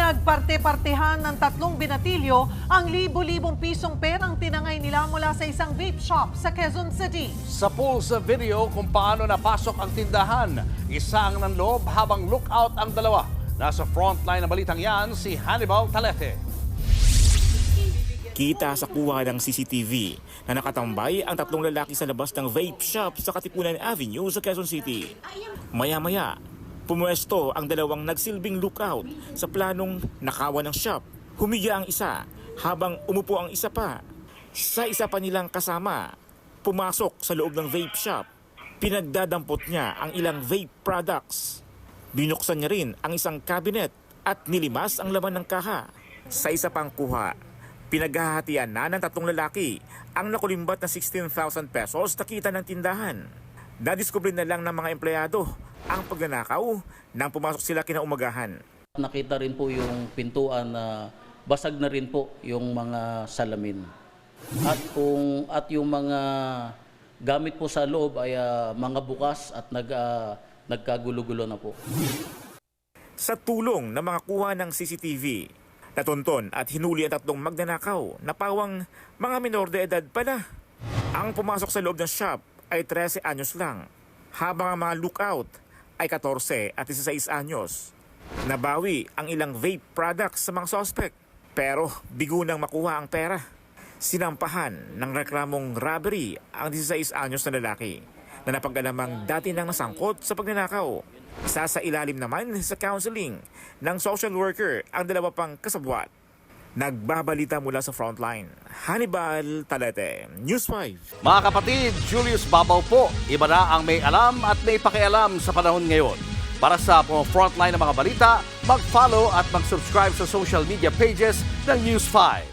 Pinagparte-partehan ng tatlong binatilyo ang libo-libong pisong perang tinangay nila mula sa isang vape shop sa Quezon City. Sa pulse video kung paano napasok ang tindahan, isa ang nanloob habang lookout ang dalawa. Nasa frontline ng balitang yan si Hannibal Talete. Kita sa kuha ng CCTV na nakatambay ang tatlong lalaki sa labas ng vape shop sa Katipunan Avenue sa Quezon City. Maya-maya, pumuesto ang dalawang nagsilbing lookout sa planong nakawan ng shop. Humiga ang isa habang umupo ang isa pa. Sa isa pa nilang kasama, pumasok sa loob ng vape shop. Pinagdadampot niya ang ilang vape products. Binuksan niya rin ang isang cabinet at nilimas ang laman ng kaha. Sa isa pang kuha, pinaghahatian na ng tatlong lalaki ang nakulimbat na 16,000 pesos na kita ng tindahan. Nadiskubre na lang ng mga empleyado ang pagnanakaw nang pumasok sila kinaumagahan. Nakita rin po yung pintuan na basag na rin po yung mga salamin. At yung mga gamit po sa loob ay mga bukas at nagkagulo-gulo na po. Sa tulong ng mga kuha ng CCTV, natunton at hinuli ang tatlong magnanakaw na pawang mga minor de edad pala. Ang pumasok sa loob ng shop ay 13 anyos lang, habang ang mga lookout ay 14 at 16 anyos. Nabawi ang ilang vape products sa mga suspect, pero bigo nang makuha ang pera. Sinampahan ng reklamong robbery ang 16 anyos na lalaki na napag-alamang dati nang nasangkot sa pagnanakaw. Isa sa ilalim naman sa counseling ng social worker ang dalawa pang kasabwat. Nagbabalita mula sa frontline, Hannibal Talete, News 5. Mga kapatid, Julius Babaw po. Iba na ang may alam at may pakialam sa panahon ngayon. Para sa frontline ng mga balita, mag-follow at mag-subscribe sa social media pages ng News 5.